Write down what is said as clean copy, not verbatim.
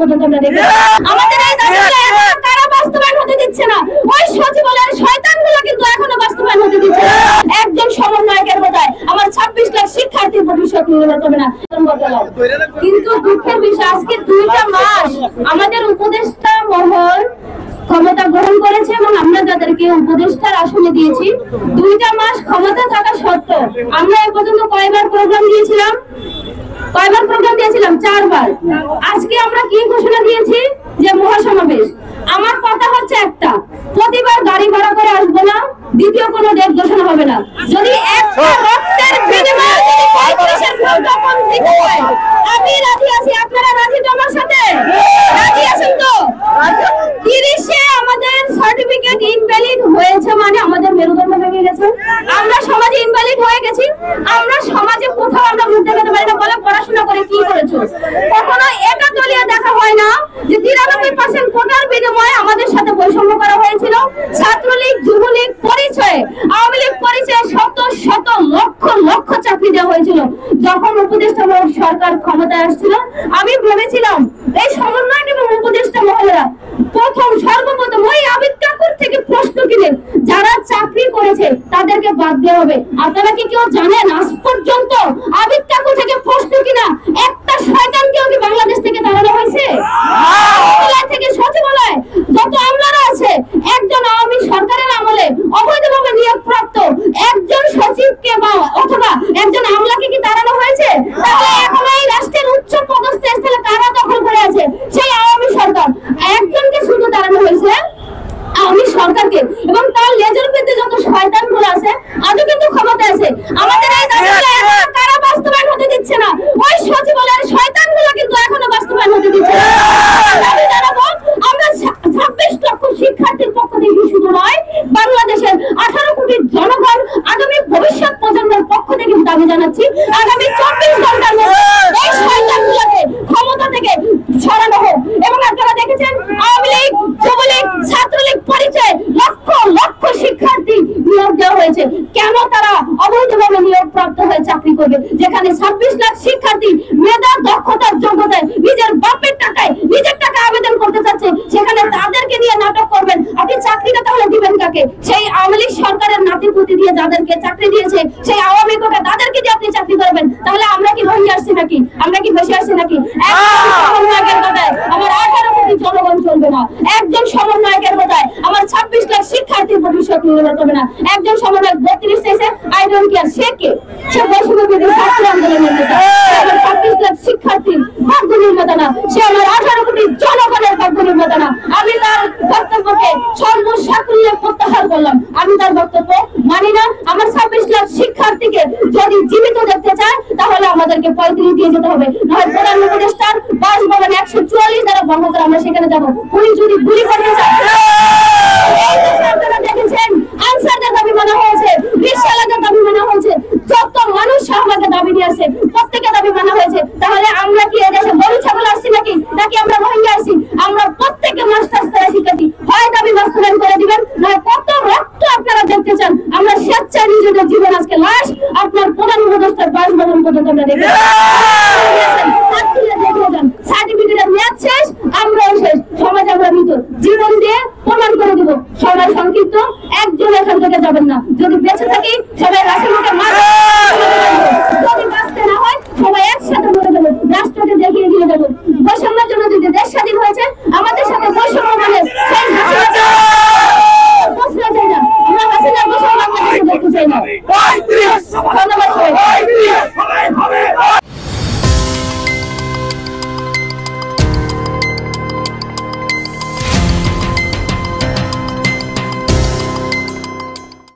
পর্যন্ত আমরা দেখি। আমাদের এই দাবিগুলো কারা বাস্তবায়ন হতে দিচ্ছে না? ওই সচিবালয়ের শয়তানগুলো কিন্তু এখনো বাস্তবায়ন হতে দিচ্ছে না। একজন সমন্বয়কের বোধহয় আমার 26 লাখ শিক্ষার্থীর ভবিষ্যৎ নির্ভর করবে না। কিন্তু দুঃখের বিষয়, আজকে 2টা মাস আমাদের উপদেষ্টা মহল ক্ষমতা গ্রহণ করেছে এবং আমরা যাদেরকে উপদেষ্টার আসনে দিয়েছি, 2টা মাস ক্ষমতা থাকা সত্ত্বেও আমরা এ পর্যন্ত কয়বার প্রোগ্রাম দিয়েছিলাম? 4বার। আজকে আমরা কি ঘোষণা দিয়েছি? যে মহাসমাবেশ। আমার কথা হচ্ছে একটা, প্রতিবার গাড়ি ভাড়া করে আসবো না, দ্বিতীয় কোনো ডেট ঘোষণা হবে না। যদি একটা রক্তের বিনিময়ে পুলিশের প্রজ্ঞাপন দিতে হয়, আমি রাজি আছি। আপনারা রাজি তো আমার সাথে? রাজি আছেন তো? 30-এ আমাদের সার্টিফিকেট ইনভ্যালিড হয়েছে, মানে আমাদের মেরুদণ্ড ভেঙে গেছে, আমরা সমাজে ইনভ্যালিড হয়ে গেছি। আমরা সমাজে কোথাও আমরা মুখ দেখাতে পারি না, বলে পড়াশোনা করে কি করেছো? কখনো এটা দলীয় দেখা হয় না যে 93% কোটার বিনিময়ে আমাদের সাথে বৈষম্য করা হয়েছিল। ছাত্রলীগ, যুবলীগ পরিচয়ে, আওয়ামী লীগ পরিচয়ে শত শত লক্ষ লক্ষ চাকরি দেওয়া হয়েছিল। যখন উপদেষ্টা মহল সরকার ক্ষমতায় আসছিল, আমি ভেবেছিলাম এই সমন্বয় এবং উপদেষ্টা মহলেরা সর্বপ্রথম ওই আবিদ কাকুর থেকে প্রশ্ন কিনে যারা চাকরি করেছে তাদেরকে বাদ দেওয়া হবে। আপনারা কি কেউ জানেন আজ পর্যন্ত আবিদ কাকু থেকে প্রশ্ন কিনা একটা শয়তানকেও কি বাংলাদেশ থেকে তাড়ানো হয়েছে? থেকে সচিবালয় যত আমলারা আছে, একজন আওয়ামী সরকারের আমলে অবৈধভাবে নিয়োগপ্রাপ্ত একজন সচিবকে বা অথবা একজন আমলাকে কি তাড়ানো হয়েছে? তাহলে এখন এই রাষ্ট্রের উচ্চ পদস্থ স্থলে কারা দখল করে আছে? সেই আওয়ামী সরকার। একজনকে শুধু তাড়ানো হয়েছে, আওয়ামী সরকারকে, এবং তার লেজের মধ্যে যত শয়তানগুলো আছে আজও কিন্তু ক্ষমতা আছে। আমাদের এই দাবিগুলো কারা বাস্তবায়ন হতে দিচ্ছে না? ওই সচিবালয়ের শয়তানগুলো কিন্তু এখনো বাস্তবায়ন হতে দিচ্ছে না। দাবি জানাবো আমরা 26 লক্ষ শিক্ষার্থীর পক্ষ থেকে, শুধু নয় বাংলাদেশের 18 কোটি জনগণ, আগামী ভবিষ্যৎ প্রজন্মের পক্ষ থেকে দাবি জানাচ্ছি, আগামী 24 ঘন্টার মধ্যে এই শয়তানগুলোকে ক্ষমতা থেকে সরানো হোক। এবং আপনারা দেখেছেন আওয়ামী লীগ, যুবলীগ, ছাত্রলীগ পরিচয় লক্ষ লক্ষ শিক্ষার্থী নিয়োগ দেওয়া হয়েছে। কেন তারা অবৈধভাবে নিয়োগ প্রাপ্ত হয়ে চাকরি করবে? যেখানে 26 লাখ শিক্ষার্থী মেধা, দক্ষতার যোগ্যতায় নিজের বাপের টাকায়, নিজের টাকা আবেদন করতে চাচ্ছে, সেখানে তাদেরকে নিয়ে নাটক করবেন। আপনি চাকরিটা তাহলে দিবেন কাকে? সেই আওয়ামী লীগ সরকারের নাতিপুতি দিয়ে যাদেরকে চাকরি দিয়েছে, সেই আওয়ামী কোটা তাদেরকে দিয়ে আপনি চাকরি করবেন। তাহলে আমরা কি রহি আসছি নাকি? আমরা কি বসে আসছি নাকি? সমন্বয়কের কথায় আমার 18 কোটি জনগণ চলবে না। একজন সমন্বয়কের কথায় আমার 26 লাখ শিক্ষার্থীর ভবিষ্যৎ নির্ভর করবে না। একজন সমন্বয়ক 32 চাইছে, আই ডোন্ট কেয়ার। সে কে? সে বৈষম্যবিরোধী ছাত্র আন্দোলনের নেতা। আমার 26 লাখ শিক্ষার্থীর ভাগ্য নির্মাতা না, সে আমার 18 কোটি জনগণের ভাগ্য নির্মাতা না। আমি তার বক্তব্যকে সর্বসাকুল্যে প্রত্যাহার করলাম। আমি তার বক্তব্য মানি না। আমার 26 লাখ শিক্ষার্থীকে যদি জীবিত দেখতে চায় তাহলে আমাদেরকে 35 দিয়ে যেতে হবে, নয় প্রধান উপদেষ্টার বাসভবন 144 দ্বারা ভঙ্গ করে আমরা সেখানে যাবো। উনি যদি গুলি করতে চায়, আপনারা দেখেছেন আনসারদের দাবি মানা হয়েছে, রিকশাওয়ালাদের দাবি মানা হয়েছে, যত মানুষ শাহবাগের দাবি নিয়ে আসছে প্রত্যেকের দাবি মানা হয়েছে। তাহলে আমরা কি এদেশে গরু ছাগল আসছি নাকি? নাকি আমরা রোহিঙ্গা আসছি? আমরা প্রত্যেকে মাস্টার্স করে শিক্ষার্থী। হয় দাবি বাস্তবায়ন করে দিবেন, নয় কত রক্ত আপনারা দেখতে চান আমরা স্বেচ্ছায় নিজেদের জীবন আজকে লাশ আপনার প্রধান উপদেষ্টার বাসভবন পর্যন্ত আমরা দেখে সার্টিফিকেটের মেয়াদ শেষ, আমরাও শেষ, সমাজ আমরা মৃত। জীবন দিয়ে প্রমাণ করে দিব সময় সংক্ষিপ্ত, একজন এখান থেকে যাবেন না। যদি বেঁচে থাকি সবাই রাসেল